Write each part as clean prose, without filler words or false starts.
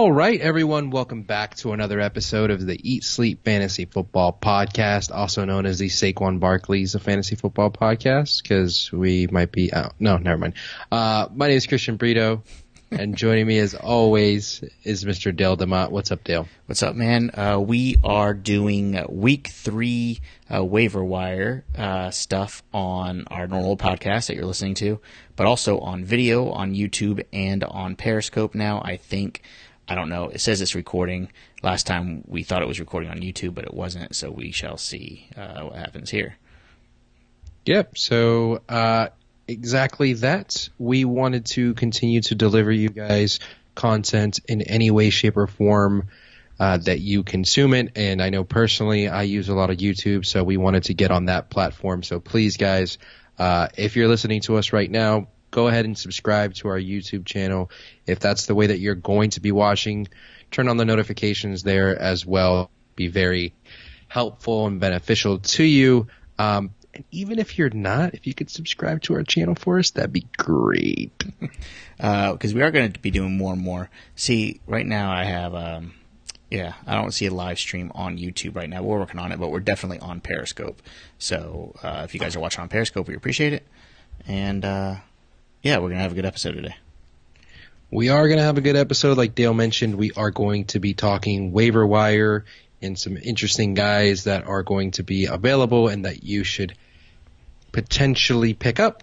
All right, everyone, welcome back to another episode of the Eat Sleep Fantasy Football Podcast, also known as the Saquon Barkley's of Fantasy Football Podcast, because we might be out. No, never mind. My name is Christian Brito, and joining me as always is Mr. Dale DeMott. What's up, Dale? What's up, man? We are doing week 3 waiver wire stuff on our normal podcast that you're listening to, but also on video on YouTube and on Periscope now, I don't know. It says it's recording. Last time we thought it was recording on YouTube, but it wasn't, so we shall see what happens here. Yep, so exactly that. We wanted to continue to deliver you guys content in any way, shape, or form that you consume it. And I know personally I use a lot of YouTube, so we wanted to get on that platform. So please, guys, if you're listening to us right now, go ahead and subscribe to our YouTube channel. If that's the way that you're going to be watching, turn on the notifications there as well. Be very helpful and beneficial to you. And even if you're not, if you could subscribe to our channel for us, that'd be great. Because we are going to be doing more and more. See, right now I have, I don't see a live stream on YouTube right now. We're working on it, but we're definitely on Periscope. So if you guys are watching on Periscope, we appreciate it. And we're going to have a good episode today. We are going to have a good episode. Like Dale mentioned, we are going to be talking waiver wire and some interesting guys that are going to be available and that you should potentially pick up.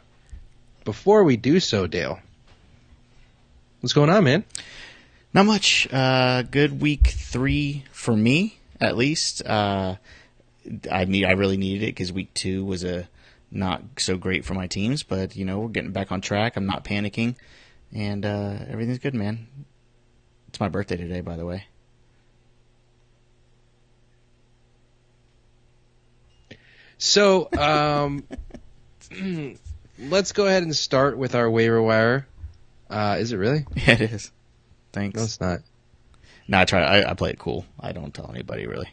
Before we do so, Dale, what's going on, man? Not much. Good week 3 for me, at least. I really needed it because week 2 was not so great for my teams, but we're getting back on track. I'm not panicking, and everything's good, man. It's my birthday today, by the way. So let's go ahead and start with our waiver wire. Is it really? Yeah, it is. Thanks. No, it's not. No, I play it cool. I don't tell anybody, really.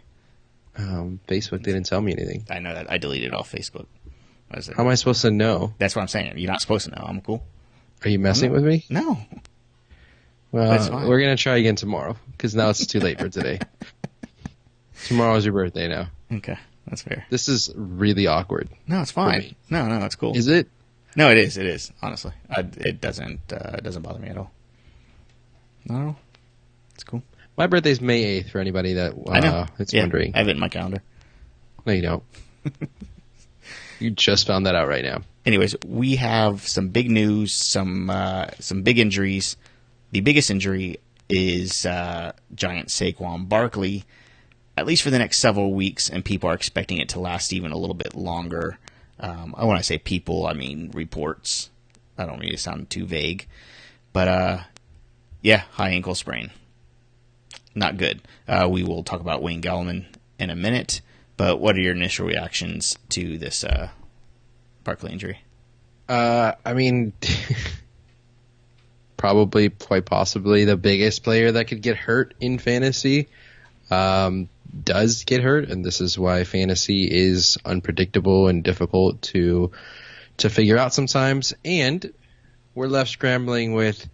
Facebook didn't tell me anything. I know that. I deleted off Facebook. How am I supposed to know? That's what I'm saying. You're not supposed to know. I'm cool. Are you messing with me? No. Well, we're going to try again tomorrow, because now it's too late for today. Tomorrow's your birthday now. Okay, that's fair. This is really awkward. No, it's fine. No, it's cool. Is it? No, it is. It is, honestly. It doesn't bother me at all. No, it's cool. My birthday's May 8th, for anybody that is wondering. I have it in my calendar. No, you don't. You just found that out right now. Anyways, we have some big news, some big injuries. The biggest injury is Giant Saquon Barkley, at least for the next several weeks, and people are expecting it to last even a little bit longer. When I say people, I mean reports. I don't mean to sound too vague. But, high ankle sprain. Not good. We will talk about Wayne Gallman in a minute. But what are your initial reactions to this Barkley injury? Probably, quite possibly, the biggest player that could get hurt in fantasy does get hurt, and this is why fantasy is unpredictable and difficult to figure out sometimes. And we're left scrambling with,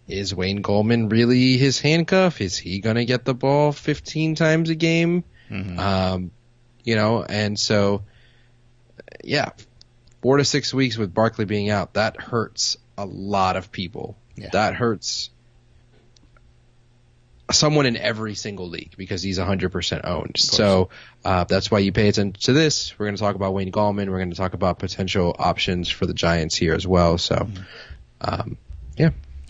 is Wayne Gallman really his handcuff? Is he going to get the ball 15 times a game? Mm-hmm. And so, 4 to 6 weeks with Barkley being out, that hurts a lot of people. Yeah. That hurts someone in every single league because he's 100% owned. So that's why you pay attention to this. We're going to talk about Wayne Gallman. We're going to talk about potential options for the Giants here as well. So, All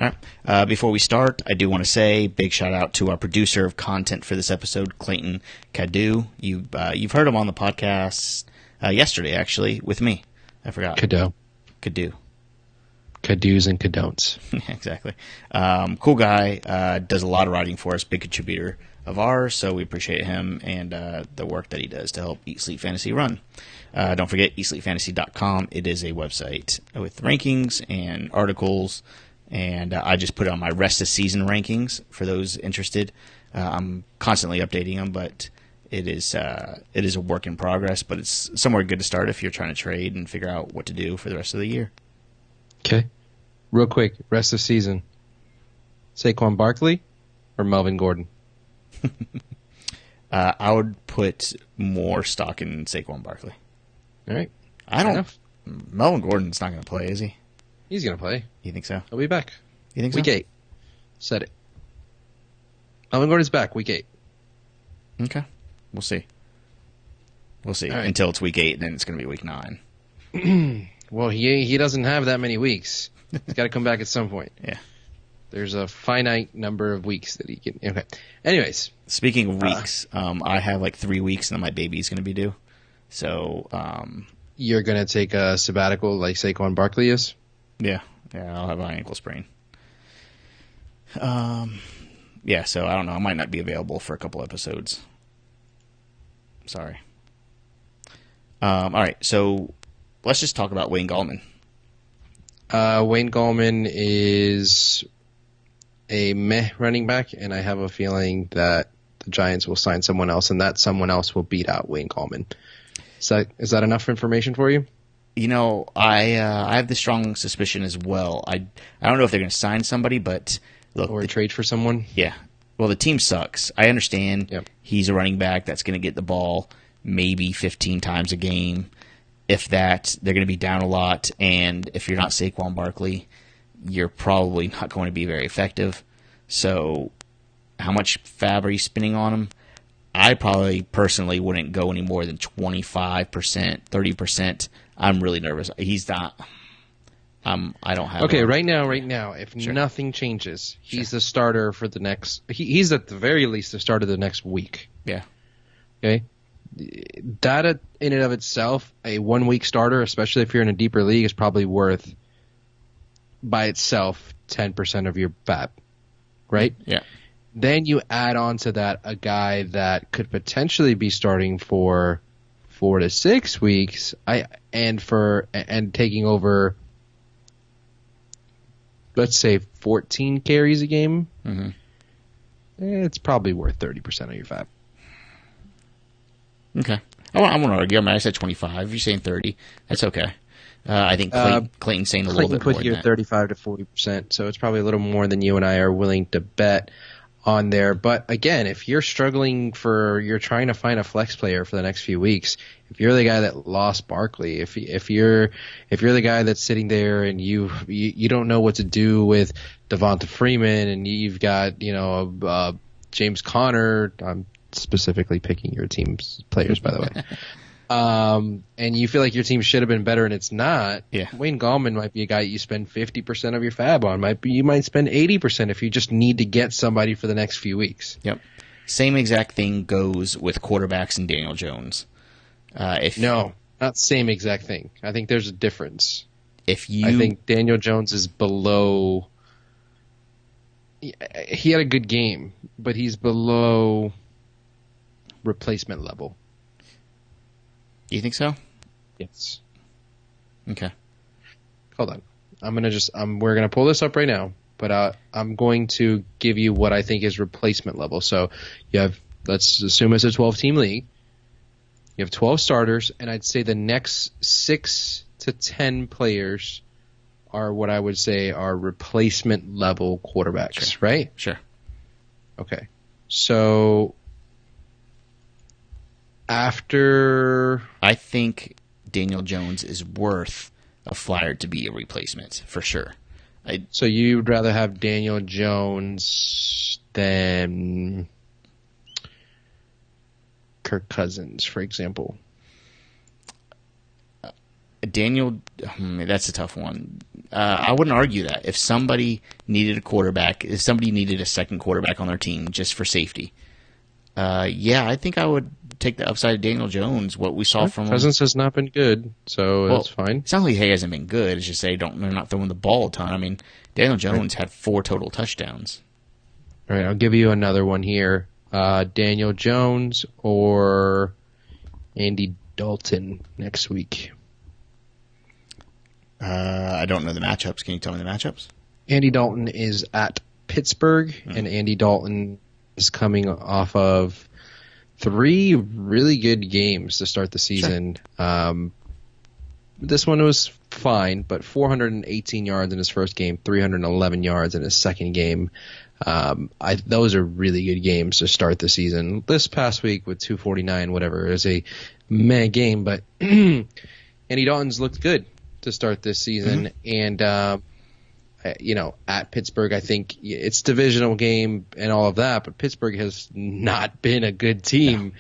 right. Before we start, I do want to say big shout out to our producer of content for this episode, Clayton Cadu. You've heard him on the podcast yesterday, actually, with me. I forgot. Cadu. Cadoos and cadon'ts. Exactly. Cool guy. Does a lot of writing for us. Big contributor of ours. So we appreciate him and the work that he does to help Eat Sleep Fantasy run. Don't forget eatsleepfantasy.com. It is a website with rankings and articles. And I just put on my rest of season rankings for those interested. I'm constantly updating them, but it is a work in progress. But it's somewhere good to start if you're trying to trade and figure out what to do for the rest of the year. Okay. Real quick, rest of season. Saquon Barkley, or Melvin Gordon? I would put more stock in Saquon Barkley. All right. I don't. Melvin Gordon's not going to play, is he? He's going to play. You think so? He'll be back. You think so? Week 8. Said it. Melvin Gordon's back week 8. Okay. We'll see. We'll see. Right. Until it's week 8, and then it's going to be week 9. Well, he doesn't have that many weeks. He's got to come back at some point. Yeah. There's a finite number of weeks that he can. Okay. Anyways. Speaking of weeks, I have like 3 weeks, and then my baby's going to be due. So. You're going to take a sabbatical like Saquon Barkley is? Yeah. Yeah, I'll have an ankle sprain. Yeah, so I don't know. I might not be available for a couple episodes. Sorry. All right, so let's just talk about Wayne Gallman. Wayne Gallman is a meh running back, and I have a feeling that the Giants will sign someone else, and that someone else will beat out Wayne Gallman. Is that enough information for you? You know, I have the strong suspicion as well. I don't know if they're going to sign somebody, but look, or trade for someone. Yeah. Well, the team sucks. I understand. Yep. He's a running back that's going to get the ball maybe 15 times a game. If that, they're going to be down a lot, and if you're not Saquon Barkley, you're probably not going to be very effective. So, how much fab are you spending on him? I probably personally wouldn't go any more than 25%, 30%. I'm really nervous. He's not. I don't have. Okay, right now, if nothing changes, he's the starter for the next. He's at the very least the starter the next week. Yeah. Okay. That in and of itself, a 1 week starter, especially if you're in a deeper league, is probably worth by itself 10% of your fab, right? Yeah. Then you add on to that a guy that could potentially be starting for 4 to 6 weeks, and taking over, let's say 14 carries a game. Mm-hmm. It's probably worth 30% of your fab. Okay. I won't argue. I mean, I said 25. If you're saying 30, that's okay. I think Clayton's saying a little bit more than that. Clayton put you 35 to 40%, so it's probably a little more than you and I are willing to bet on there. But again, if you're struggling you're trying to find a flex player for the next few weeks, if you're the guy that lost Barkley, if you're the guy that's sitting there and you don't know what to do with Devonta Freeman, and you've got James Conner, I'm specifically picking your team's players, by the way. And you feel like your team should have been better and it's not. Yeah. Wayne Gallman might be a guy you spend 50% of your fab on. You might spend 80% if you just need to get somebody for the next few weeks. Yep. Same exact thing goes with quarterbacks and Daniel Jones. No, not same exact thing. I think there's a difference. I think Daniel Jones is below. He had a good game, but he's below replacement level. You think so? Yes. Okay. Hold on. We're gonna pull this up right now, but I'm going to give you what I think is replacement level. So let's assume it's a 12-team league. You have 12 starters, and I'd say the next 6 to 10 players are what I would say are replacement level quarterbacks, right? Sure. Okay. So after, I think Daniel Jones is worth a flyer to be a replacement for sure. So you'd rather have Daniel Jones than Kirk Cousins, for example? That's a tough one. I wouldn't argue that. If somebody needed a second quarterback on their team just for safety, I think I would take the upside of Daniel Jones. What we saw from Cousins has not been good, so that's fine. It's not like he hasn't been good. It's just they're not throwing the ball a ton. I mean, Daniel Jones had 4 total touchdowns. All right, I'll give you another one here. Daniel Jones or Andy Dalton next week. I don't know the matchups. Can you tell me the matchups? Andy Dalton is at Pittsburgh, and Andy Dalton is coming off of 3 really good games to start the season. Sure. This one was fine, but 418 yards in his first game, 311 yards in his second game. Those are really good games to start the season. This past week with 249, whatever, is a meh game, but Andy Dalton's looked good to start this season. And, at Pittsburgh, I think it's a divisional game and all of that, but Pittsburgh has not been a good team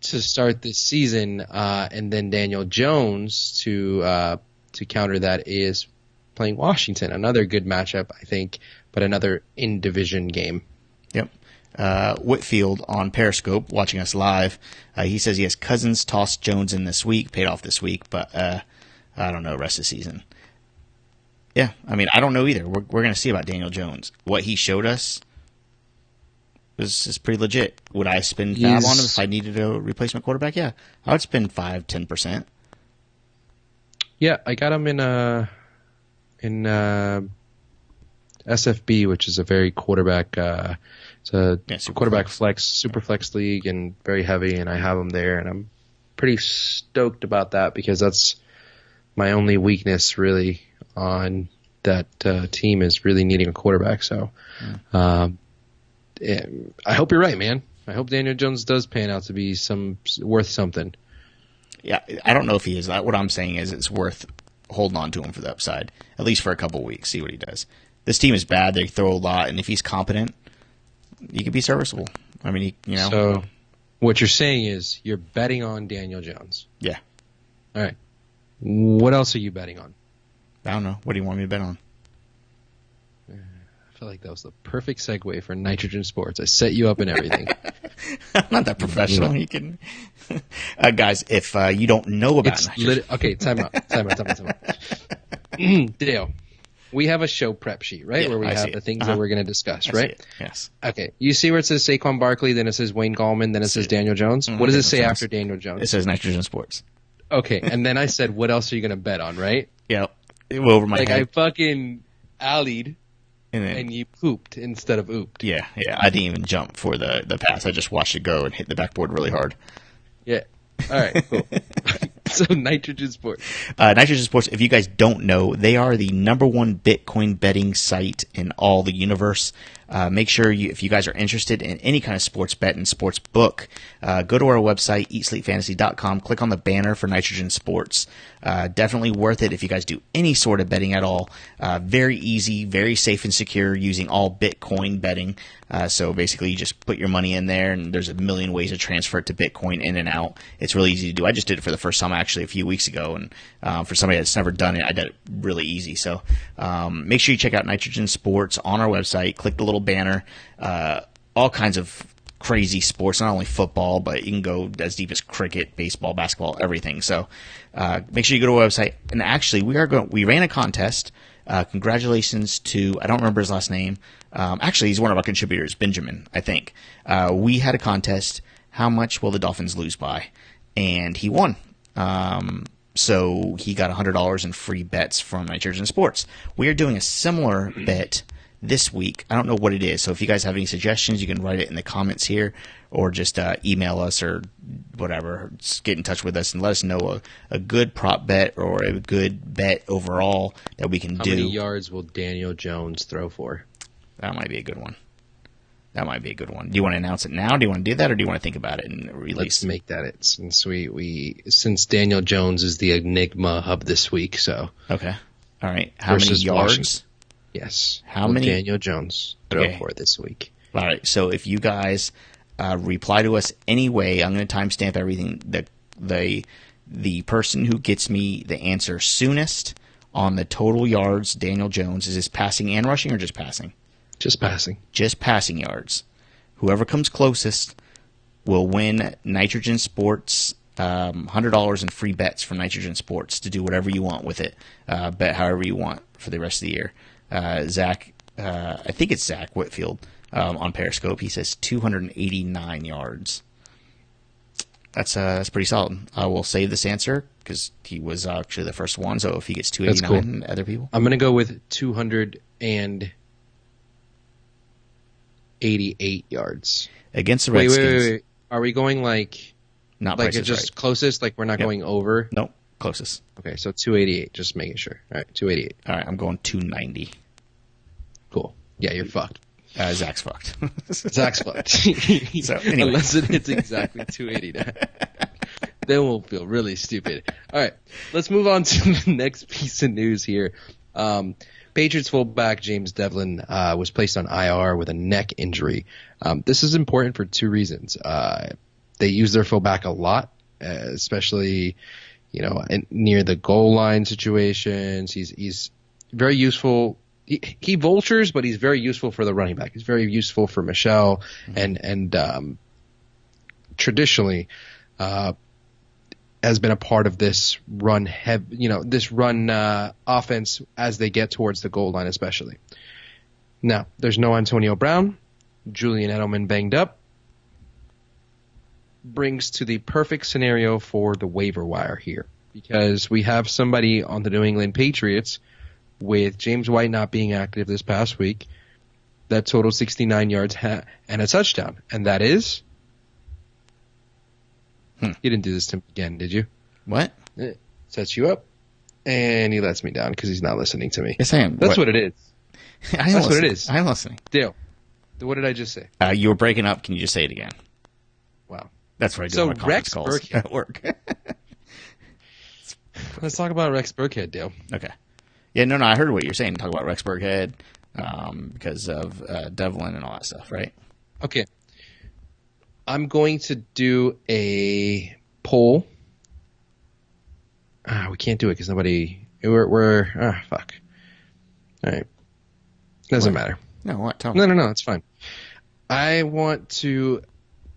to start this season. And then Daniel Jones to counter that is playing Washington, another good matchup, I think, but another in-division game. Yep. Whitfield on Periscope, watching us live, he says he has Cousins tossed Jones in this week, paid off this week, but I don't know rest of the season. Yeah, I mean, I don't know either. We're going to see about Daniel Jones. What he showed us is pretty legit. Would I spend fab on him if I needed a replacement quarterback? Yeah, I would spend 5-10%. Yeah, I got him in SFB, which is a very quarterback. It's a quarterback flex, super flex league, and very heavy. And I have him there, and I'm pretty stoked about that because that's my only weakness really on that team is really needing a quarterback. So, I hope you're right, man. I hope Daniel Jones does pan out to be worth something. Yeah, I don't know if he is. What I'm saying is it's worth holding on to him for the upside, at least for a couple of weeks, see what he does. This team is bad. They throw a lot, and if he's competent, he could be serviceable. I mean, So what you're saying is you're betting on Daniel Jones. Yeah. All right. What else are you betting on? I don't know. What do you want me to bet on? I feel like that was the perfect segue for Nitrogen Sports. I set you up and everything. I'm not that professional. You can, guys. If you don't know about Nitrogen, okay, time out. Dale, we have a show prep sheet, right? Yeah, where we have the things that we're going to discuss, right? Yes. Okay. You see where it says Saquon Barkley, then it says Wayne Gallman, then it says Daniel Jones. What does it say after Daniel Jones? It says Nitrogen Sports. Okay, and then I said, what else are you going to bet on, right? Yeah. It went over my head. I fucking allied, and you pooped instead of ooped. Yeah. I didn't even jump for the pass. I just watched it go and hit the backboard really hard. Yeah. All right, cool. So Nitrogen Sports. Nitrogen Sports, if you guys don't know, they are the #1 Bitcoin betting site in all the universe. Make sure if you guys are interested in any kind of sports bet and sports book, go to our website, eatsleepfantasy.com, click on the banner for Nitrogen Sports. Definitely worth it if you guys do any sort of betting at all. Very easy, very safe and secure using all Bitcoin betting. So basically you just put your money in there and there's a million ways to transfer it to Bitcoin in and out. It's really easy to do. I just did it for the first time actually a few weeks ago, and for somebody that's never done it, I did it really easy. So make sure you check out Nitrogen Sports on our website. Click the little banner. All kinds of crazy sports, not only football, but you can go as deep as cricket, baseball, basketball, everything. So make sure you go to our website. And actually, we ran a contest. Congratulations to, I don't remember his last name. Actually, he's one of our contributors, Benjamin, I think. We had a contest. How much will the Dolphins lose by? And he won. So he got $100 in free bets from Nitrogen Sports. We are doing a similar bet this week. I don't know what it is. So if you guys have any suggestions, you can write it in the comments here, or just email us or whatever. Just get in touch with us and let us know a good prop bet or a good bet overall that we can do. How many yards will Daniel Jones throw for? That might be a good one. Do you want to announce it now? Do you want to do that, or do you want to think about it and release? Let's make that it, since Daniel Jones is the enigma of this week. So okay, all right. How many yards? Washington. Yes. How many Daniel Jones throw for this week? All right. So if you guys reply to us anyway, I'm going to timestamp everything. The person who gets me the answer soonest on the total yards, Daniel Jones, is this passing and rushing or just passing? Just passing. Just passing yards. Whoever comes closest will win Nitrogen Sports, $100 in free bets from Nitrogen Sports to do whatever you want with it. Bet however you want for the rest of the year. Zach, I think it's Zach Whitfield on Periscope. He says 289 yards. That's pretty solid. I will save this answer because he was actually the first one. So if he gets 289, cool. Other people, I'm going to go with 288 yards against the Redskins. Wait. Are we going like not like it's just right. closest? Like we're not going over? Nope. closest. Okay, so 288. Just making sure. All right, 288. All right, I'm going 290. Cool. Yeah, you're fucked. Zach's fucked. Zach's fucked. So, anyway. Unless it hits exactly 289. Then we'll feel really stupid. All right, let's move on to the next piece of news here. Patriots fullback James Devlin was placed on IR with a neck injury. This is important for two reasons. They use their fullback a lot, especially near the goal line situations. He's very useful. He vultures, but he's very useful for the running back. He's very useful for Michelle, and traditionally has been a part of this run offense as they get towards the goal line, especially. Now, there's no Antonio Brown. Julian Edelman banged up. Brings to the perfect scenario for the waiver wire here, because we have somebody on the New England Patriots with James White not being active this past week that totaled 69 yards and a touchdown, and that is... You didn't do this to me again, did you? What? It sets you up, and he lets me down because he's not listening to me. Yes, I am. That's what it is. That's what it is. I'm listening. Dale, what did I just say? You were breaking up. Can you just say it again? Wow. That's what I do So on my conference calls Burkhead. at work. Let's talk about Rex Burkhead, Dale. Okay. Yeah, no, I heard what you're saying. Talk about Rex Burkhead because of Devlin and all that stuff, right? Okay. I'm going to do a poll. We can't do it because nobody... We're fuck. All right. Doesn't matter. No, what? Tell me. No, it's fine. I want to...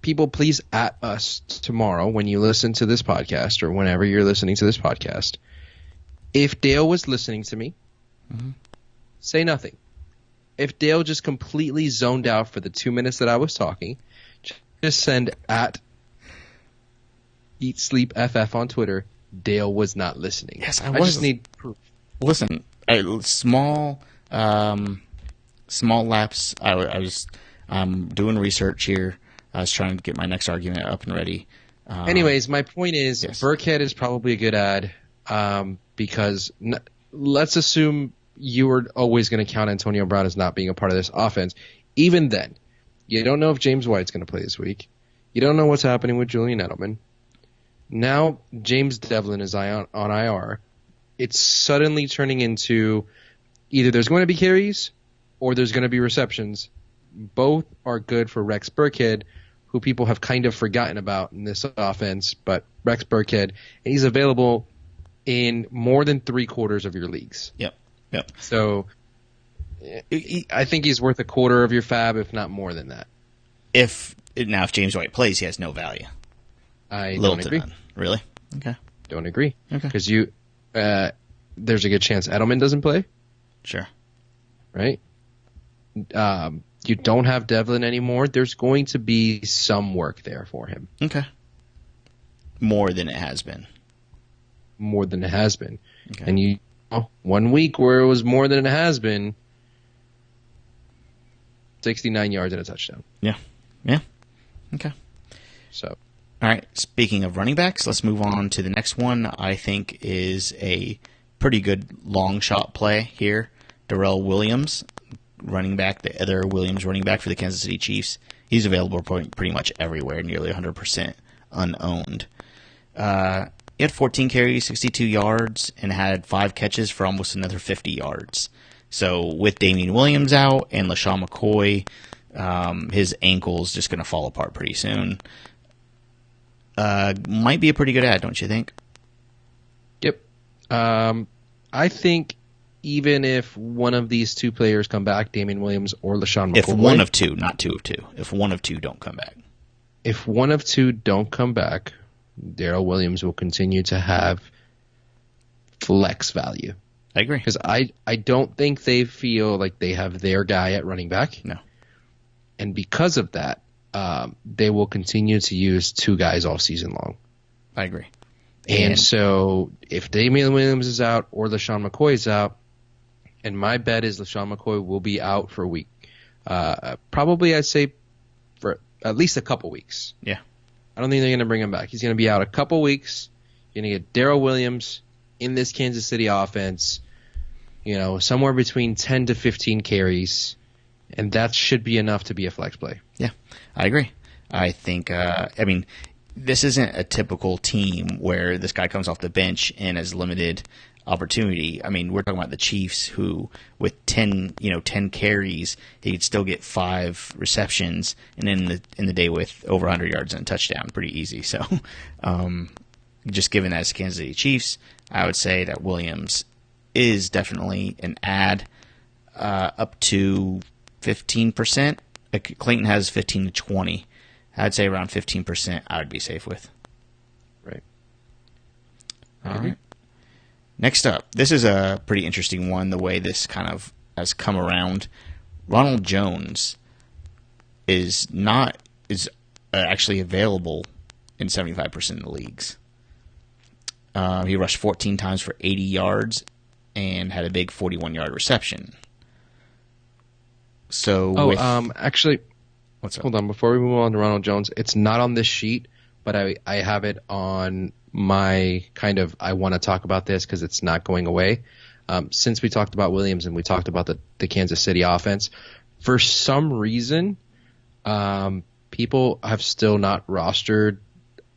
People, please at us tomorrow when you listen to this podcast or whenever you're listening to this podcast. If Dale was listening to me, say nothing. If Dale just completely zoned out for the 2 minutes that I was talking... Just send at Eat Sleep FF on Twitter. Dale was not listening. Yes, I was. I just need proof. Listen, small lapse. I was doing research here. I was trying to get my next argument up and ready. Anyways, my point is, yes. Burkhead is probably a good ad because let's assume you were always going to count Antonio Brown as not being a part of this offense. Even then, you don't know if James White's going to play this week. You don't know what's happening with Julian Edelman. Now James Devlin is on IR. It's suddenly turning into either there's going to be carries or there's going to be receptions. Both are good for Rex Burkhead, who people have kind of forgotten about in this offense, but Rex Burkhead, and he's available in more than 3/4 of your leagues. Yep. So I think he's worth a quarter of your fab, if not more than that. If James White plays, he has no value. I Little don't to agree. none. Really? Okay. Don't agree. Okay. Because there's a good chance Edelman doesn't play, Sure. right? You don't have Devlin anymore. There's going to be some work there for him. Okay. More than it has been. More than it has been. Okay. And 1 week where it was more than it has been, 69 yards and a touchdown. Yeah. Okay. So, all right. Speaking of running backs, let's move on to the next one. I think is a pretty good long shot play here. Darrell Williams, running back, the other Williams running back for the Kansas City Chiefs. He's available pretty much everywhere, nearly 100% unowned. He had 14 carries, 62 yards, and had 5 catches for almost another 50 yards. So with Damian Williams out and LaShawn McCoy, his ankle's just going to fall apart pretty soon. Might be a pretty good ad, don't you think? Yep. I think even if one of these two players come back, Damian Williams or LaShawn McCoy. If one of two, not two of two. If one of two don't come back. If one of two don't come back, Darrell Williams will continue to have flex value. I agree. Because I don't think they feel like they have their guy at running back. No. And because of that, they will continue to use two guys all season long. I agree. And so if Damian Williams is out or LaShawn McCoy is out, and my bet is LaShawn McCoy will be out for a week. Probably I'd say for at least a couple weeks. Yeah. I don't think they're going to bring him back. He's going to be out a couple weeks. You're going to get Darrell Williams in this Kansas City offense, somewhere between 10 to 15 carries, and that should be enough to be a flex play. Yeah, I agree. I think, this isn't a typical team where this guy comes off the bench and has limited opportunity. I mean, we're talking about the Chiefs who, with 10 carries, he could still get 5 receptions, and in the day with over 100 yards and a touchdown, pretty easy. So, just given that it's Kansas City Chiefs, I would say that Williams is definitely an add up to 15%. Clayton has 15 to 20. I'd say around 15% I would be safe with. Right. All right. Next up, this is a pretty interesting one, the way this kind of has come around. Ronald Jones is actually available in 75% of the leagues. He rushed 14 times for 80 yards and had a big 41-yard reception. So, actually, what's up? Hold on, before we move on to Ronald Jones, it's not on this sheet, but I have it on my kind of, I want to talk about this because it's not going away. Since we talked about Williams and we talked about the Kansas City offense, for some reason, people have still not rostered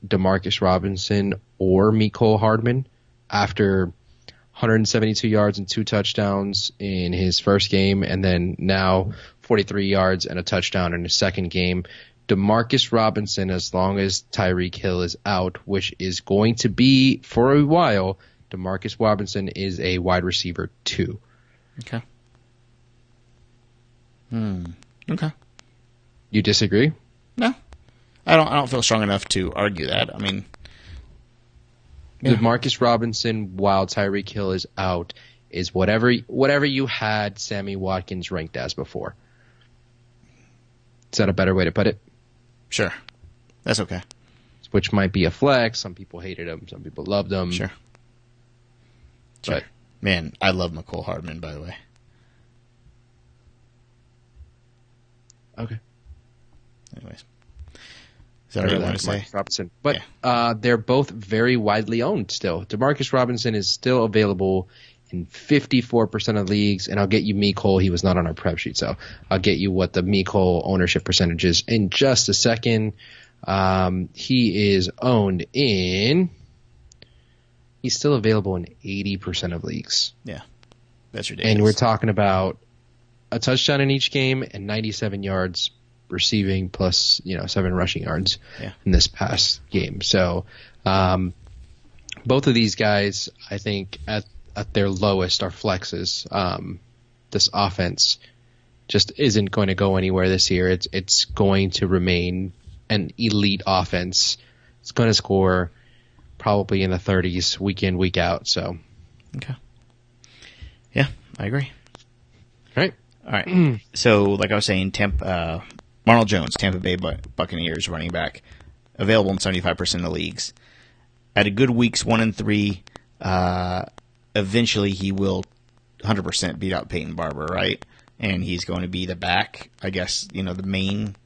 Demarcus Robinson or Mecole Hardman after 172 yards and 2 touchdowns in his first game, and then now 43 yards and a touchdown in his second game. Demarcus Robinson, as long as Tyreek Hill is out, which is going to be for a while, Demarcus Robinson is a wide receiver 2. Okay. Okay. You disagree? No. I don't feel strong enough to argue that. I mean, yeah. Demarcus Robinson, while Tyreek Hill is out, is whatever you had Sammy Watkins ranked as before. Is that a better way to put it? Sure. That's okay. Which might be a flex. Some people hated him. Some people loved him. Sure. But, man, I love Mecole Hardman, by the way. Okay. Anyways. Is that what you want to say? Robinson. But they're both very widely owned still. Demarcus Robinson is still available in 54% of leagues, and I'll get you Mecole. He was not on our prep sheet, so I'll get you what the Mecole ownership percentage is in just a second. He is owned in... He's still available in 80% of leagues. Yeah, that's ridiculous. And we're talking about a touchdown in each game and 97 yards receiving plus 7 rushing yards in this past game. So both of these guys, I think, at their lowest are flexes. This offense just isn't going to go anywhere this year. It's going to remain an elite offense. It's going to score probably in the 30s week in, week out. So, okay. Yeah, I agree. All right. So, like I was saying, Ronald Jones, Tampa Bay Buccaneers running back, available in 75% of the leagues. At a good weeks 1 and 3, eventually he will 100% beat out Peyton Barber, right? And he's going to be the back, I guess, the main.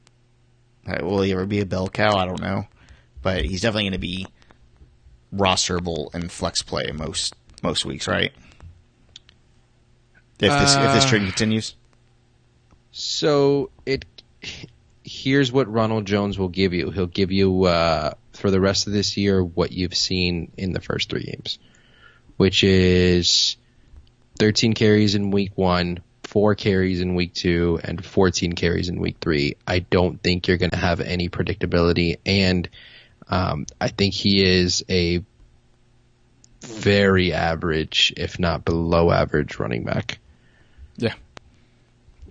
Will he ever be a bell cow? I don't know. But he's definitely going to be rosterable and flex play most weeks, right? If this trend continues. So here's what Ronald Jones will give you. He'll give you for the rest of this year what you've seen in the first 3 games, which is 13 carries in week 1, 4 carries in week 2, and 14 carries in week 3. I don't think you're going to have any predictability, and I think he is a very average, if not below average, running back. Yeah.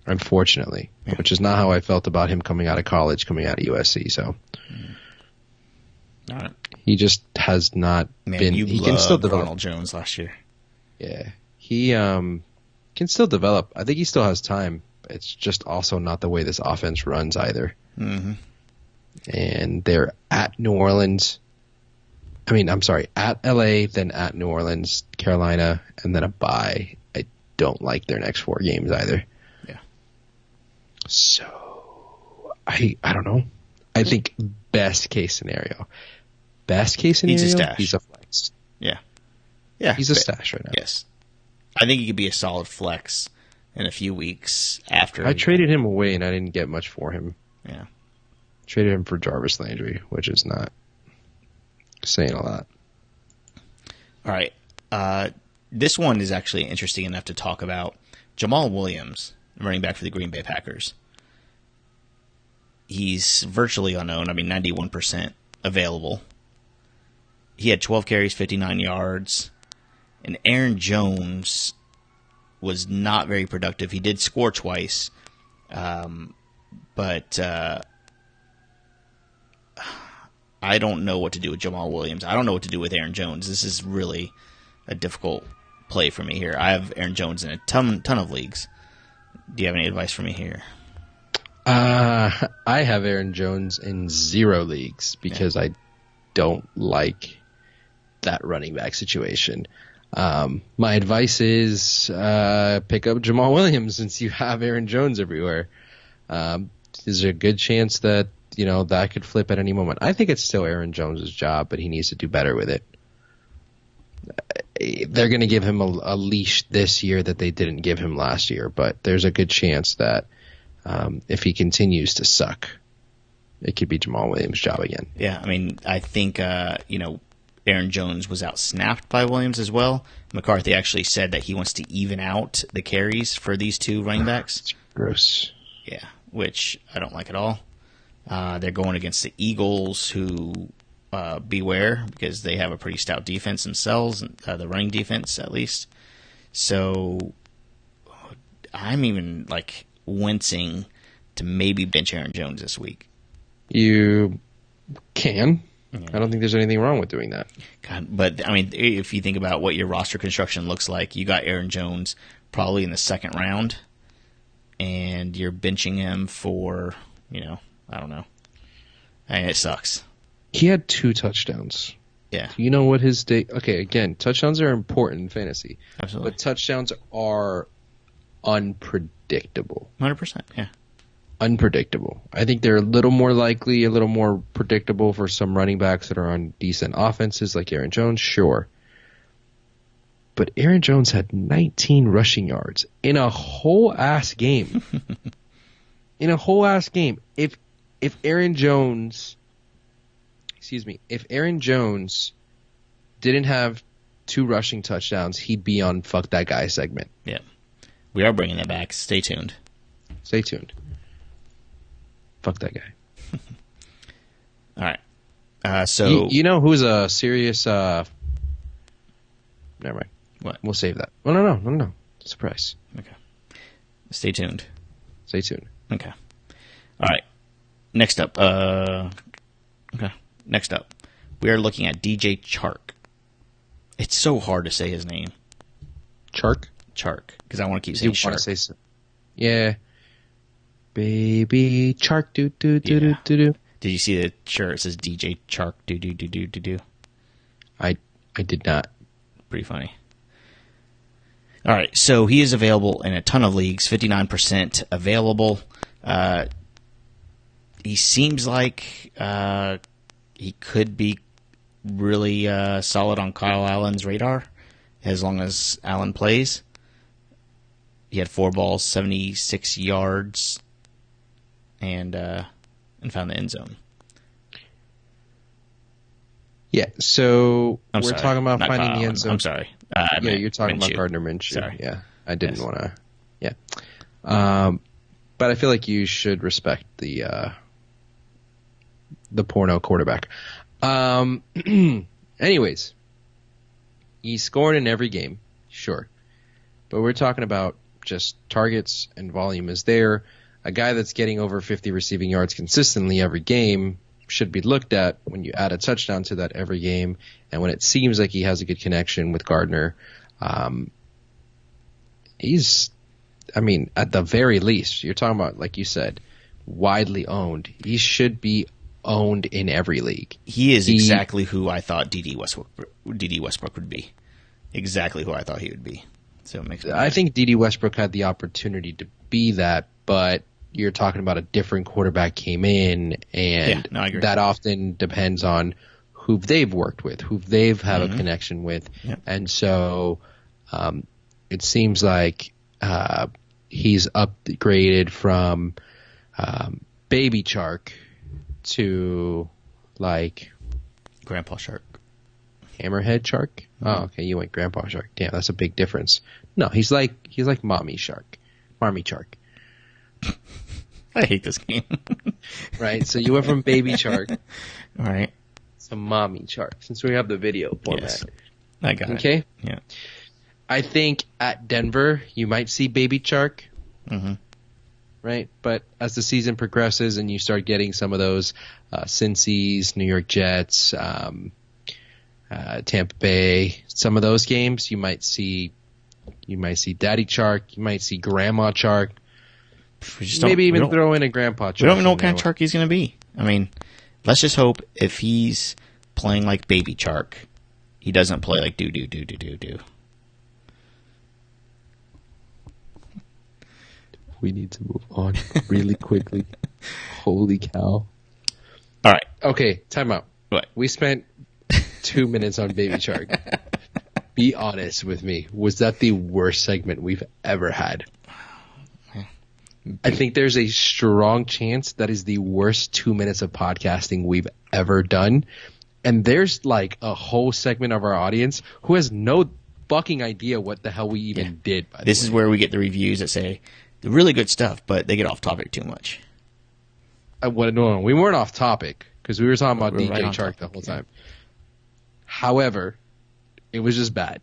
Unfortunately, which is not how I felt about him coming out of college, coming out of USC. So all right. He just has not been. He can still develop. Ronald Jones last year. Yeah, he can still develop. I think he still has time. It's just also not the way this offense runs either. Mm-hmm. And they're at New Orleans. At LA, then at New Orleans, Carolina, and then a bye. I don't like their next 4 games either. Yeah. So I don't know. I think best case scenario, He's a stash. he's a flex. Yeah. Yeah. He's a stash right now. Yes. I think he could be a solid flex in a few weeks after. I traded him away, and I didn't get much for him. Yeah. Traded him for Jarvis Landry, which is not saying a lot. All right. This one is actually interesting enough to talk about. Jamal Williams, running back for the Green Bay Packers. He's virtually unknown. 91% available. He had 12 carries, 59 yards. And Aaron Jones was not very productive. He did score twice. But I don't know what to do with Jamal Williams. I don't know what to do with Aaron Jones. This is really a difficult play for me here. I have Aaron Jones in a ton of leagues. Do you have any advice for me here? I have Aaron Jones in 0 leagues because I don't like that running back situation. My advice is pick up Jamal Williams since you have Aaron Jones everywhere. There's a good chance that that could flip at any moment. I think it's still Aaron Jones' job, but he needs to do better with it. They're going to give him a leash this year that they didn't give him last year, but there's a good chance that if he continues to suck, it could be Jamal Williams' job again. Yeah, I think Aaron Jones was outsnapped by Williams as well. McCarthy actually said that he wants to even out the carries for these two running backs. It's gross. Yeah, which I don't like at all. They're going against the Eagles, who beware because they have a pretty stout defense themselves, the running defense at least. So I'm even wincing to maybe bench Aaron Jones this week. You can. Yeah. I don't think there's anything wrong with doing that. God, but if you think about what your roster construction looks like, you got Aaron Jones probably in the second round, and you're benching him for I don't know. It sucks. He had 2 touchdowns. Yeah. Do you know what his day? Okay, again, touchdowns are important in fantasy. Absolutely. But touchdowns are unpredictable. 100%, yeah. Unpredictable. I think they're a little more likely, a little more predictable for some running backs that are on decent offenses like Aaron Jones, sure. But Aaron Jones had 19 rushing yards in a whole ass game. In a whole ass game. If Aaron Jones didn't have 2 rushing touchdowns, he'd be on Fuck That Guy segment. Yeah. We are bringing it back. Stay tuned. Stay tuned. Fuck that guy. All right. So you know who's a serious never mind. What? We'll save that. Oh, no. Surprise. Okay. Stay tuned. Stay tuned. Okay. All right. Next up. Next up. We are looking at DJ Chark. It's so hard to say his name. Chark? Chark. Because I want to keep saying Shark. Say so. Yeah. Baby Chark. Do. Did you see the shirt? It says DJ Chark. Do. I did not. Pretty funny. All right. So he is available in a ton of leagues. 59% available. He seems like he could be really solid on Kyle Allen's radar as long as Allen plays. He had 4 balls, 76 yards, and found the end zone. Yeah, so we're talking about finding Kyle the end zone. I'm sorry. You're talking about Gardner Minshew. Sorry. Yeah, I didn't want to. Yeah, but I feel like you should respect the porno quarterback. Anyways, he scored in every game, sure, but we're talking about just targets and volume is there. A guy that's getting over 50 receiving yards consistently every game should be looked at when you add a touchdown to that every game, and when it seems like he has a good connection with Gardner. He's, at the very least, you're talking about, like you said, widely owned. He should be owned in every league. He is exactly who I thought D.D. Westbrook would be. Exactly who I thought he would be. So it makes me I think D.D. Westbrook had the opportunity to be that, but you're talking about a different quarterback came in, and I agree. That often depends on who they've worked with, who they've had a connection with. Yep. And so it seems like he's upgraded from Baby Shark to like Grandpa Shark. Hammerhead Shark. Oh, okay, you went Grandpa Shark. Damn, that's a big difference. No, he's like Mommy Shark. Marmy Shark. I hate this game. Right, so you went from Baby Shark All right. to Mommy Shark, since we have the video format. Yes. I got it. Okay? Yeah. I think at Denver, you might see Baby Shark. Mm-hmm. Right? But as the season progresses and you start getting some of those Cincy's, New York Jets, Tampa Bay, some of those games, you might see Daddy Shark, you might see Grandma Shark. Maybe even throw in a Grandpa Shark. We don't even know what kind of Shark he's going to be. I mean, let's just hope if he's playing like Baby Shark, he doesn't play like do. We need to move on really quickly. Holy cow. All right. Okay, time out. What? We spent 2 minutes on Baby Shark. Be honest with me. Was that the worst segment we've ever had? I think there's a strong chance that is the worst 2 minutes of podcasting we've ever done. And there's like a whole segment of our audience who has no fucking idea what the hell we even did. This is where we get the reviews that say the really good stuff, but they get off topic too much. No, we weren't off topic because we were talking about We're DJ right on Shark topic, the whole time. However, it was just bad.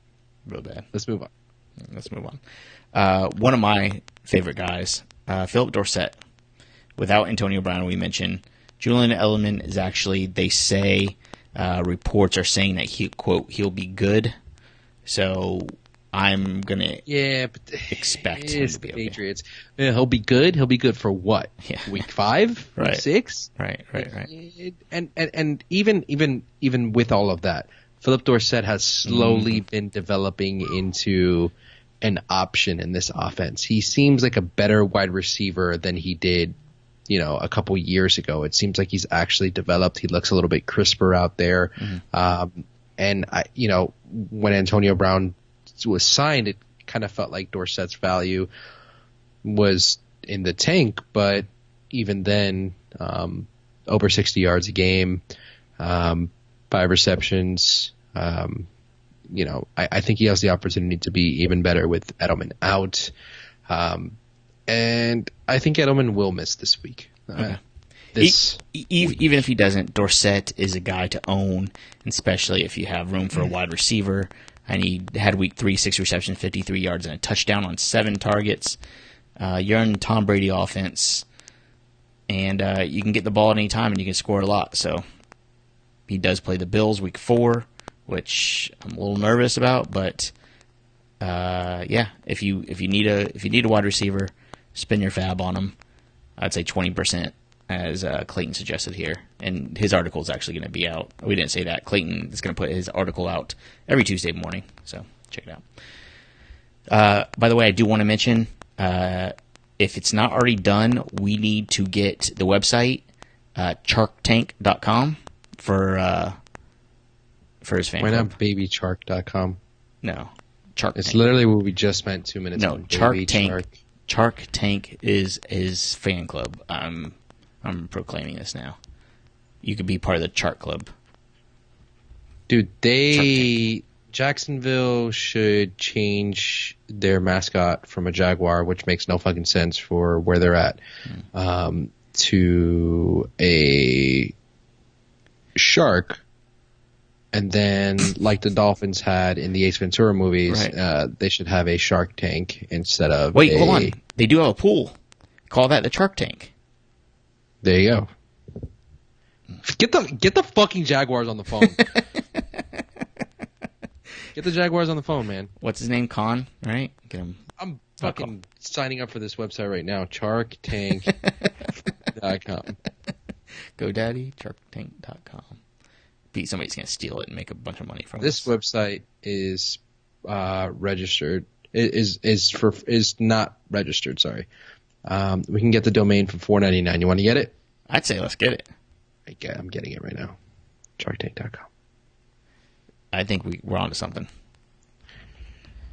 Real bad. Let's move on. Let's move on. One of my favorite guys, Philip Dorsett. Without Antonio Brown, we mentioned Julian Edelman is actually, they say, reports are saying that he'll be good. So I'm going to expect him to be okay. Patriots. He'll be good. He'll be good for what? Yeah. Week 5? Right. Week 6? Right. And even with all of that, Philip Dorsett has slowly been developing into an option in this offense. He seems like a better wide receiver than he did, a couple years ago. It seems like he's actually developed. He looks a little bit crisper out there. And when Antonio Brown was signed, it kind of felt like Dorsett's value was in the tank, but even then, over 60 yards a game, 5 receptions. I think he has the opportunity to be even better with Edelman out. And I think Edelman will miss this week. Okay. Even if he doesn't, Dorsett is a guy to own, especially if you have room for a wide receiver. And he had week 3, 6 receptions, 53 yards, and a touchdown on 7 targets. You're in Tom Brady offense, and you can get the ball at any time, and you can score a lot. So he does play the Bills week 4, which I'm a little nervous about. But if you need a wide receiver, spin your fab on him. I'd say 20%, as Clayton suggested here. And his article is actually going to be out. We didn't say that. Clayton is going to put his article out every Tuesday morning, so check it out. By the way, I do want to mention, if it's not already done, we need to get the website, sharktank.com, for his fan Why club. not babyshark.com? No. Shark It's Tank. literally what we just spent 2 minutes No, on. Shark Baby Tank. Shark. Shark Tank is his fan club. I'm proclaiming this now. You could be part of the Shark Club. Dude, Jacksonville should change their mascot from a jaguar, which makes no fucking sense for where they're at, to a shark. And then, like the Dolphins had in the Ace Ventura movies, they should have a Shark Tank instead of hold on. They do have a pool. Call that the Shark Tank. There you go. Get the fucking Jaguars on the phone. Get the Jaguars on the phone, man. What's his name? Khan, right? Get him. I'm fucking signing up for this website right now. SharkTank.com. GoDaddy, SharkTank.com. Somebody's going to steal it and make a bunch of money from this website is registered. Is not registered. Sorry. We can get the domain for $4.99. You want to get it? I'd say let's get it. I'm getting it right now. SharkTank.com. I think we're onto something.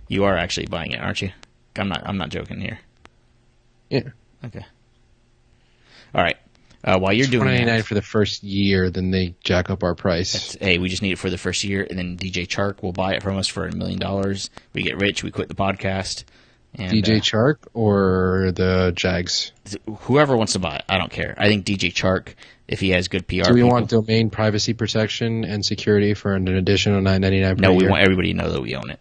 You are actually buying it, aren't you? I'm not joking here. Yeah. Okay. All right. While you're doing $199 that, for the first year, then they jack up our price. hey, we just need it for the first year, and then DJ Chark will buy it from us for $1 million. We get rich, we quit the podcast. And, DJ Chark or the Jags? Whoever wants to buy it, I don't care. I think DJ Chark, if he has good PR, do we want domain privacy protection and security for an additional $9.99 per No, year? we want everybody to know that we own it.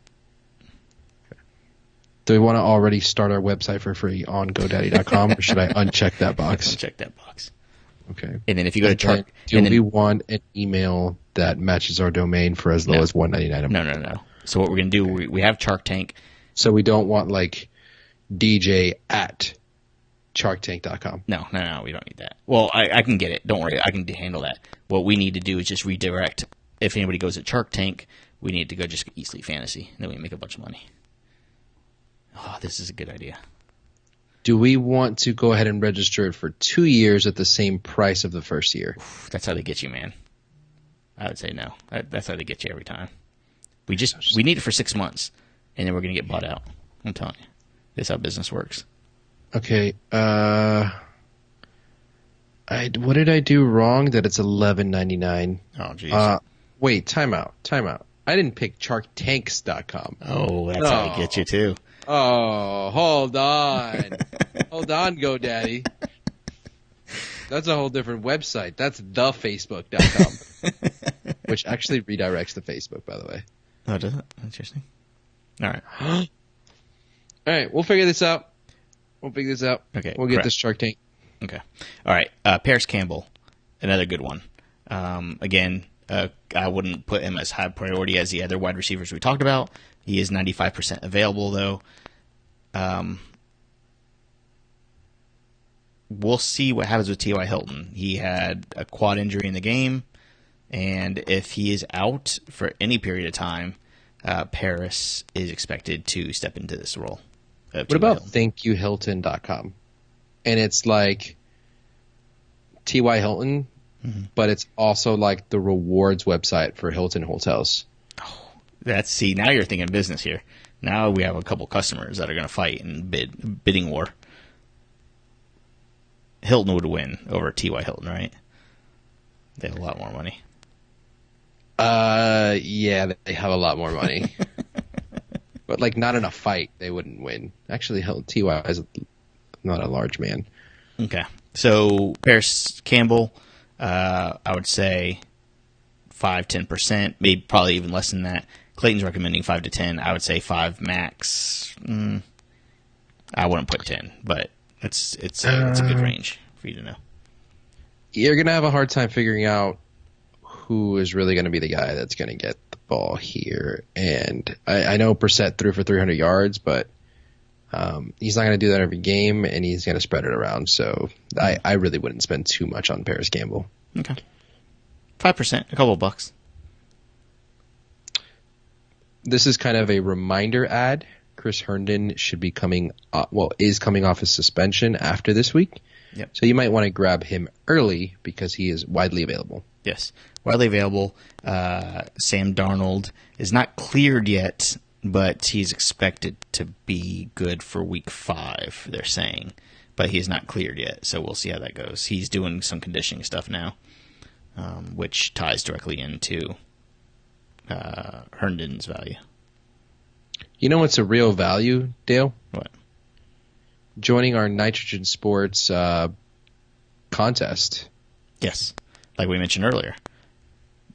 Do we want to already start our website for free on GoDaddy.com, or should I uncheck that box? Uncheck that box. Okay. And then if you go to Chark, do we want an email that matches our domain for as low as $1.99? No. So what we're going to do, we have Shark Tank. So we don't want like DJ at SharkTank.com. No, we don't need that. Well, I can get it. Don't worry, I can handle that. What we need to do is just redirect. If anybody goes at Shark Tank, we need to go just Eat Sleep Fantasy, and then we make a bunch of money. Oh, this is a good idea. Do we want to go ahead and register it for 2 years at the same price of the first year? That's how they get you, man. I would say no. That's how they get you every time. We need it for 6 months, and then we're going to get bought out. I'm telling you. This is how business works. Okay. What did I do wrong that it's $11.99? Oh, jeez. Wait, time out. I didn't pick SharkTanks.com. Oh, that's how they get you, too. Oh, hold on. Hold on, GoDaddy. That's a whole different website. That's thefacebook.com. Which actually redirects to Facebook, by the way. Oh, does it? Interesting. All right. All right, we'll figure this out. Okay. We'll get this Shark Tank. Okay. All right. Paris Campbell, another good one. Again, I wouldn't put him as high priority as the other wide receivers we talked about. He is 95% available, though. We'll see what happens with T.Y. Hilton. He had a quad injury in the game, and if he is out for any period of time, Paris is expected to step into this role. What about thankyouhilton.com? And it's like T.Y. Hilton, but it's also like the rewards website for Hilton hotels. Oh, now you're thinking business here. Now we have a couple customers that are going to fight in bidding war. Hilton would win over T.Y. Hilton, right? They have a lot more money. Yeah, they have a lot more money. But, like, not in a fight, they wouldn't win. Actually, T.Y. is not a large man. Okay. So, Paris Campbell, I would say 5-10%, maybe probably even less than that. Clayton's recommending 5 to 10. I would say 5 max. I wouldn't put 10, but it's a good range for you to know. You're going to have a hard time figuring out who is really going to be the guy that's going to get the ball here. And I know Brissett threw for 300 yards, but he's not going to do that every game, and he's going to spread it around. So I really wouldn't spend too much on Paris Campbell. Okay. 5%, a couple of bucks. This is kind of a reminder ad. Chris Herndon should be is coming off his suspension after this week. Yep. So you might want to grab him early because he is widely available. Yes, widely available. Sam Darnold is not cleared yet, but he's expected to be good for week 5, they're saying. But he's not cleared yet, so we'll see how that goes. He's doing some conditioning stuff now, which ties directly into Herndon's value. You know what's a real value, Dale? What? Joining our Nitrogen Sports contest. Yes, like we mentioned earlier.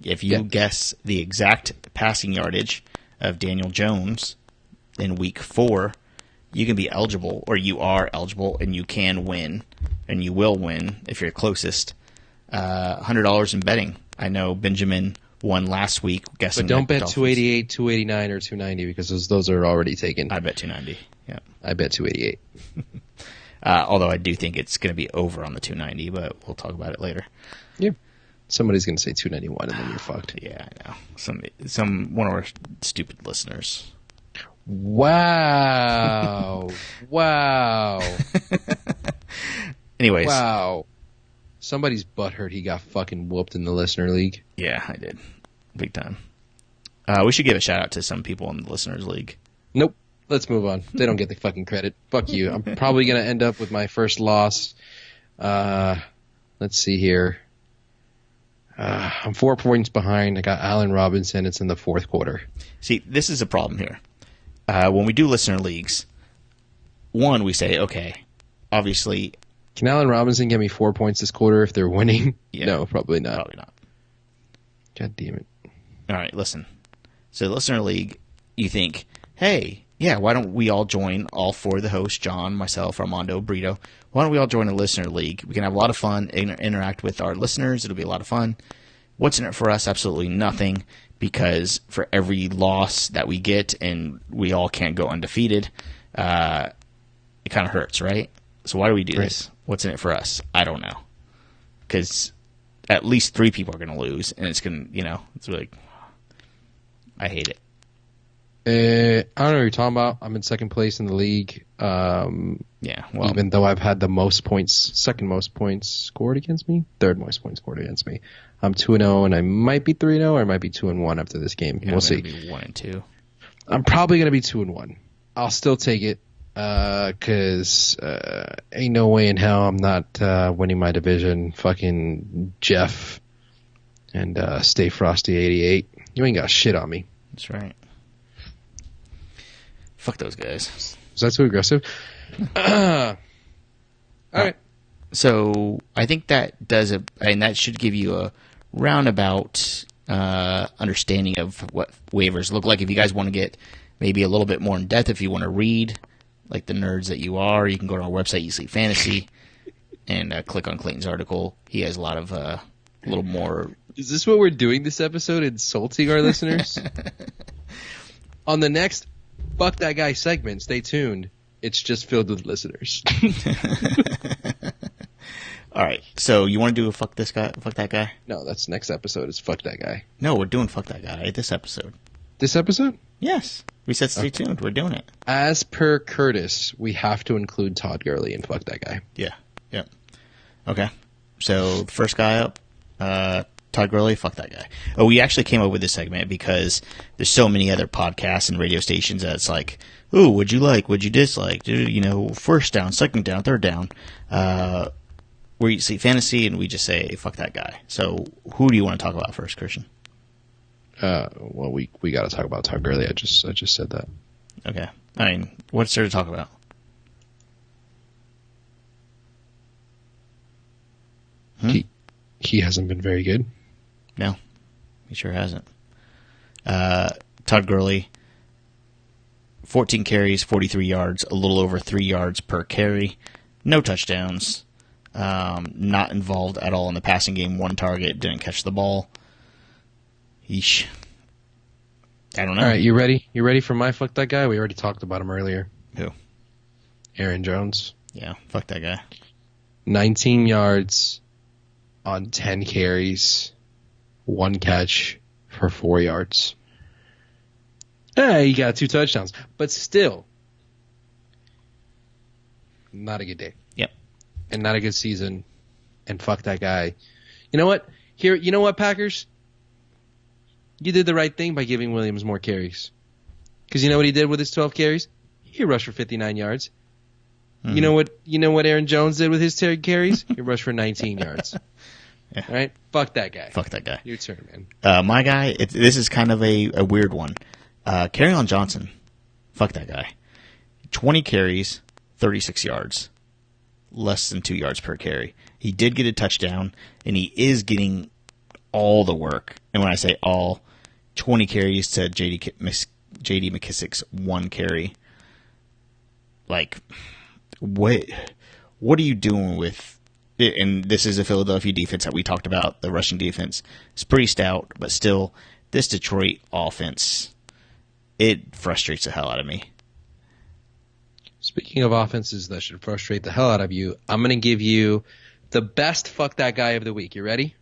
If you guess the exact passing yardage of Daniel Jones in week 4, you can be eligible, or you are eligible, and you can win, and you will win if you're closest. $100 in betting. I know Benjamin won last week guessing. But don't bet 288, 289, or 290 because those are already taken. I bet 290. Yeah, I bet 288. Although I do think it's going to be over on the 290, but we'll talk about it later. Yeah. Somebody's going to say 291 and then you're fucked. Yeah, I know. One of our stupid listeners. Wow. Wow. Anyways. Wow. Somebody's butthurt he got fucking whooped in the listener league. Yeah, I did. Big time. We should give a shout out to some people in the Listeners League. Nope. Let's move on. They don't get the fucking credit. Fuck you. I'm probably going to end up with my first loss. Let's see here. I'm 4 points behind. I got Allen Robinson. It's in the fourth quarter. See, this is a problem here. When we do listener leagues, one, we say, okay, obviously... Can Allen Robinson get me 4 points this quarter if they're winning? Yeah, no, probably not. Probably not. God damn it. All right, listen. So the listener league, you think, hey, yeah, why don't we all join, all four of the hosts, John, myself, Armando, Brito, why don't we all join a listener league? We can have a lot of fun, interact with our listeners. It'll be a lot of fun. What's in it for us? Absolutely nothing, because for every loss that we get and we all can't go undefeated, it kind of hurts, right? So why do we do this? What's in it for us? I don't know. Because at least 3 people are going to lose, and it's going to, it's really, I hate it. I don't know what you're talking about. I'm in second place in the league. Yeah, well, even though I've had the most points, second most points scored against me, third most points scored against me. I'm 2-0, and I might be 3-0, or I might be 2-1 after this game. yeah, we'll see. Be 1-2. I'm probably gonna be 2-1. I'll still take it, cause ain't no way in hell I'm not winning my division. Fucking Jeff and Stay Frosty 88. You ain't got shit on me. That's right. Fuck those guys. Is that too aggressive? All right. So I think that and that should give you a roundabout understanding of what waivers look like. If you guys want to get maybe a little bit more in depth, if you want to read, like the nerds that you are, you can go to our website, Eat Sleep Fantasy, and click on Clayton's article. He has a lot of a little more. Is this what we're doing this episode? Insulting our listeners? On the next Fuck That Guy segment, stay tuned. It's just filled with listeners. All right. So you want to do a fuck that guy? No, that's next episode. It's Fuck That Guy. No, we're doing fuck that guy this episode. This episode? Yes. We said stay tuned. We're doing it. As per Curtis, we have to include Todd Gurley in Fuck That Guy. Yeah. Yep. Okay. So first guy up, Todd Gurley, fuck that guy. Oh, we actually came up with this segment because there's so many other podcasts and radio stations that it's like, ooh, what'd you like? What'd you dislike? First down, second down, third down. Where you see fantasy, and we just say, fuck that guy. So who do you want to talk about first, Christian? Well, we got to talk about Todd Gurley. I just said that. Okay. I mean, what's there to talk about? He hasn't been very good. No, he sure hasn't. Todd Gurley, 14 carries, 43 yards, a little over 3 yards per carry, no touchdowns, not involved at all in the passing game, 1 target, didn't catch the ball. Yeesh. I don't know. All right, you ready? You ready for my fuck that guy? We already talked about him earlier. Who? Aaron Jones. Yeah, fuck that guy. 19 yards on 10 carries, 1 catch for 4 yards. He got 2 touchdowns, but still, not a good day. Yep. And not a good season, and fuck that guy. You know what? You know what, Packers? You did the right thing by giving Williams more carries. Because you know what he did with his 12 carries? He rushed for 59 yards. Mm. You know what Aaron Jones did with his 10 carries? He rushed for 19 yards. Yeah. All right? Fuck that guy. Fuck that guy. Your turn, man. My guy, this is kind of a weird one. Kerryon Johnson. Fuck that guy. 20 carries, 36 yards. Less than 2 yards per carry. He did get a touchdown, and he is getting all the work. And when I say all, 20 carries to J.D. McKissick's 1 carry. Like, what are you doing with... And this is a Philadelphia defense that we talked about. The rushing defense is pretty stout, but still, this Detroit offense, it frustrates the hell out of me. Speaking of offenses that should frustrate the hell out of you, I'm going to give you the best fuck that guy of the week. You ready?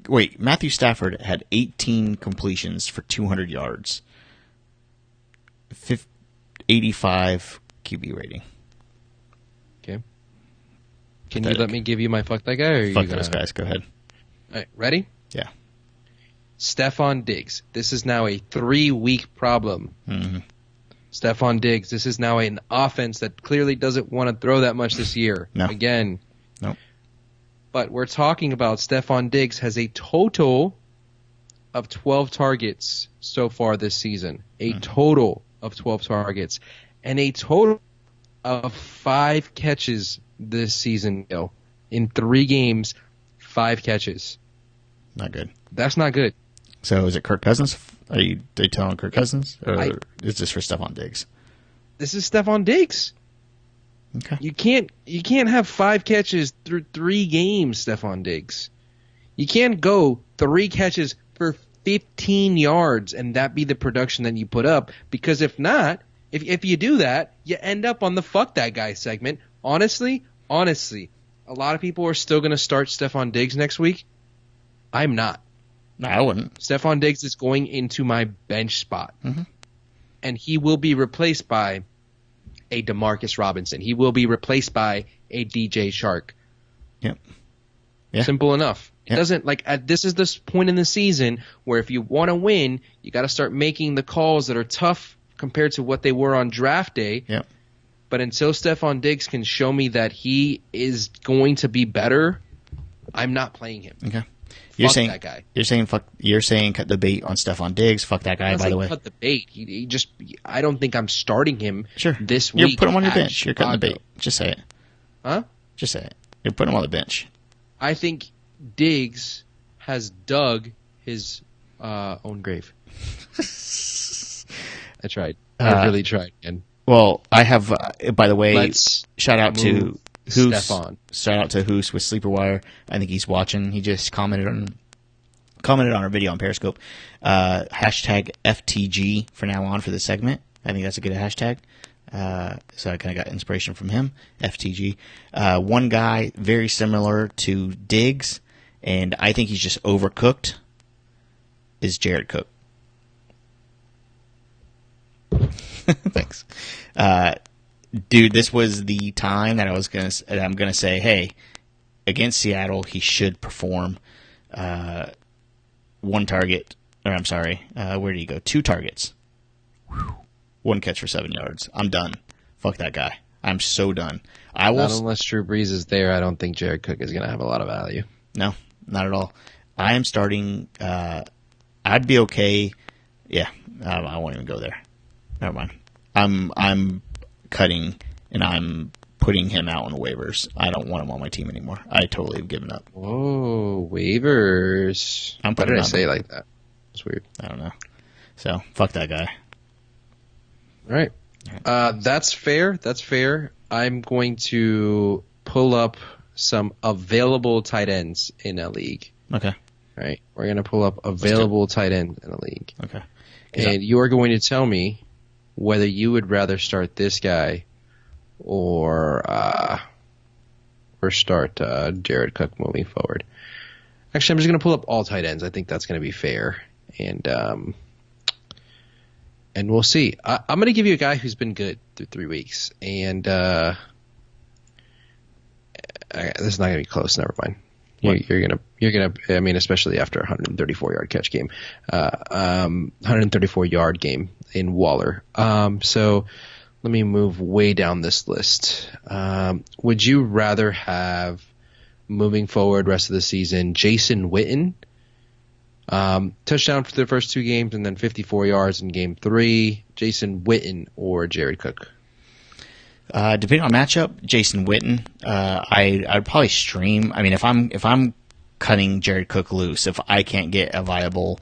Wait, Matthew Stafford had 18 completions for 200 yards. 85 QB rating. Okay. Can you let me give you my fuck that guy? Or are fuck you those guys. Go ahead. All right, ready? Yeah. Stephon Diggs. This is now a 3-week problem. Mm-hmm. Stephon Diggs. This is now an offense that clearly doesn't want to throw that much this year. No. Again. Nope. But we're talking about Stephon Diggs has a total of 12 targets so far this season. A total of 12 targets. And a total of 5 catches this season. In 3 games, 5 catches. Not good. That's not good. So is it Kirk Cousins? Are you telling Kirk Cousins? Or is this for Stephon Diggs? This is Stephon Diggs. Okay. You can't have 5 catches through 3 games, Stephon Diggs. You can't go 3 catches for 15 yards and that be the production that you put up, because if not, if you do that, you end up on the fuck that guy segment. Honestly, a lot of people are still going to start Stephon Diggs next week. I'm not. No, I wouldn't. Stephon Diggs is going into my bench spot. Mm-hmm. And he will be replaced by a DeMarcus Robinson. He will be replaced by a DJ Shark. Yep. Yeah. Simple enough. It Yep. doesn't this is this point in the season where if you want to win, you got to start making the calls that are tough compared to what they were on draft day. Yep. But until Stephon Diggs can show me that he is going to be better, I'm not playing him. Okay. Fuck that guy. You're saying cut the bait on Stephon Diggs. Fuck that guy, by the way. Cut the bait. He just. I don't think I'm starting him. Sure. This You're week. putting him on your at bench. You're cutting the Chicago. bait. Just say it. Huh? Just say it. You're putting him on the bench. I think Diggs has dug his own grave. I tried. I really tried. And Well, I have. By the way, let's shout out to Hoos. Stephon. Shout out to Hoos with Sleeper Wire. I think he's watching. He just commented on our video on Periscope. Hashtag FTG for now on for this segment. I think that's a good hashtag. So I kind of got inspiration from him. FTG. One guy very similar to Diggs, and I think he's just overcooked, is Jared Cook. Thanks. Dude, this was the time that I'm gonna say, hey, against Seattle, he should perform. 1 target, or I'm sorry, where did he go? 2 targets. Whew. 1 catch for 7 yards. I'm done. Fuck that guy. I'm so done. Not unless Drew Brees is there, I don't think Jared Cook is going to have a lot of value. No, not at all. I am starting. I'd be okay. Yeah, I won't even go there. Never mind. I'm cutting and I'm putting him out on waivers. I don't want him on my team anymore. I totally have given up. Whoa, waivers. I'm Why putting did I him say on. it like that? It's weird. I don't know. So fuck that guy. All right. That's fair. That's fair. I'm going to pull up some available tight ends in a league. Okay. All right. We're going to pull up available tight ends in a league. Okay. And you are going to tell me whether you would rather start this guy or start Jared Cook moving forward. Actually, I'm just going to pull up all tight ends. I think that's going to be fair. And we'll see. I'm going to give you a guy who's been good through 3 weeks. And this is not going to be close. Never mind. You're gonna. I mean, especially after a 134-yard catch game, 134-yard game in Waller. So let me move way down this list. Would you rather have, moving forward rest of the season, Jason Witten, touchdown for the first 2 games and then 54 yards in game 3, Jason Witten or Jared Cook? Depending on matchup, Jason Witten. I'd probably stream. I mean, if I'm cutting Jared Cook loose, if I can't get a viable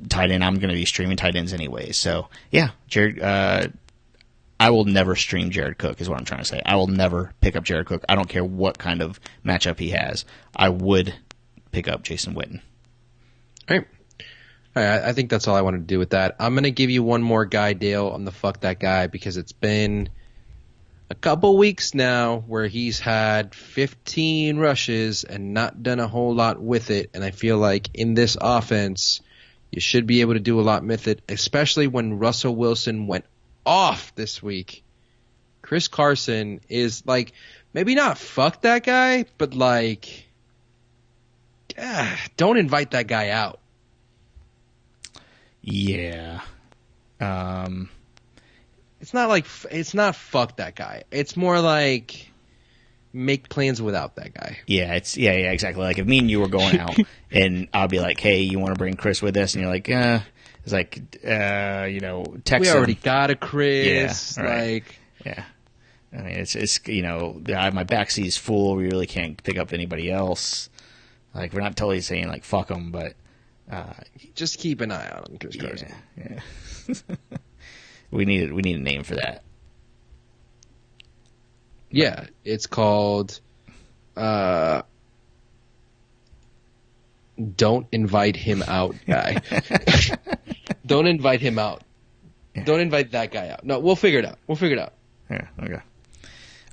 tight end, I'm going to be streaming tight ends anyway. So yeah, Jared. I will never stream Jared Cook, is what I'm trying to say. I will never pick up Jared Cook. I don't care what kind of matchup he has. I would pick up Jason Witten. All right. I think that's all I want to do with that. I'm going to give you one more guy, Dale, on the fuck that guy, because it's been a couple weeks now where he's had 15 rushes and not done a whole lot with it. And I feel like in this offense, you should be able to do a lot with it, especially when Russell Wilson went off this week. Chris Carson is like, maybe not fuck that guy, but like, don't invite that guy out. Yeah. It's not fuck that guy. It's more like make plans without that guy. Yeah, yeah, exactly. Like if me and you were going out, and I'll be like, "Hey, you want to bring Chris with us?" And you're like, It's like, text We him. already got a Chris. Yeah, right. Like, yeah. I mean, it's my backseat is full. We really can't pick up anybody else. Like, we're not totally saying like fuck them, but just keep an eye on him, Chris Carson. Yeah. we need a name for that. Yeah, it's called Don't Invite Him Out guy. Don't invite him out. Yeah. Don't invite that guy out. No, we'll figure it out. Yeah, okay.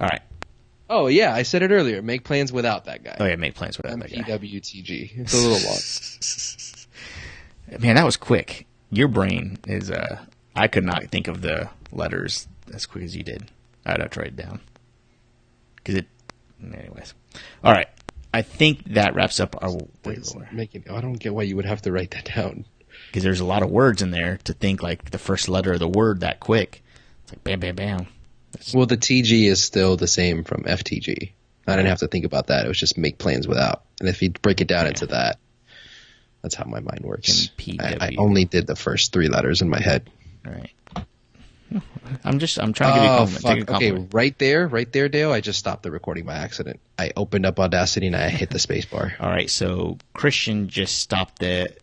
All right. Oh, yeah, I said it earlier. Make plans without that guy. Oh, yeah, make plans without that guy. MPWTG. It's a little long. Man, that was quick. Your brain is, I could not think of the letters as quick as you did. I'd have to write it down. Anyways. All right. I think that wraps up our waiver. I don't get why you would have to write that down. Because there's a lot of words in there to think like the first letter of the word that quick. It's like bam, bam, bam. Well, the TG is still the same from FTG. I didn't have to think about that. It was just make plans without. And if you break it down into that, that's how my mind works. I only did the first three letters in my head. All right. I'm trying to give you a compliment. Take a compliment. Okay, right there, Dale. I just stopped the recording by accident. I opened up Audacity and I hit the space bar. All right, so Christian just stopped the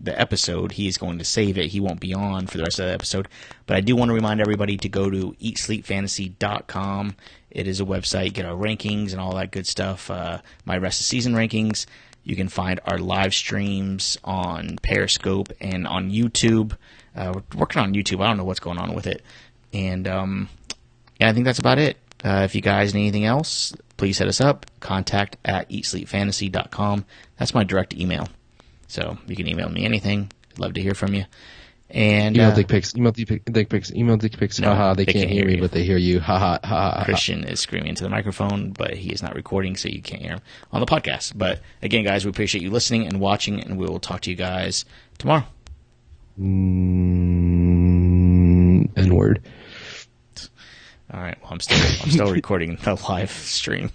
episode. He's going to save it. He won't be on for the rest of the episode. But I do want to remind everybody to go to eatsleepfantasy.com. It is a website. Get our rankings and all that good stuff. My rest of season rankings. You can find our live streams on Periscope and on YouTube. We're working on YouTube. I don't know what's going on with it. And I think that's about it. If you guys need anything else, please hit us up. contact@eatsleepfantasy.com. That's my direct email. So you can email me anything. I'd love to hear from you. And email dick pics. Email dick pics. No, haha, they can't hear me, but they hear you. Haha, ha. Christian is screaming into the microphone, but he is not recording, so you can't hear him on the podcast. But again, guys, we appreciate you listening and watching, and we will talk to you guys tomorrow. N-word. All right. Well, I'm still recording the live stream.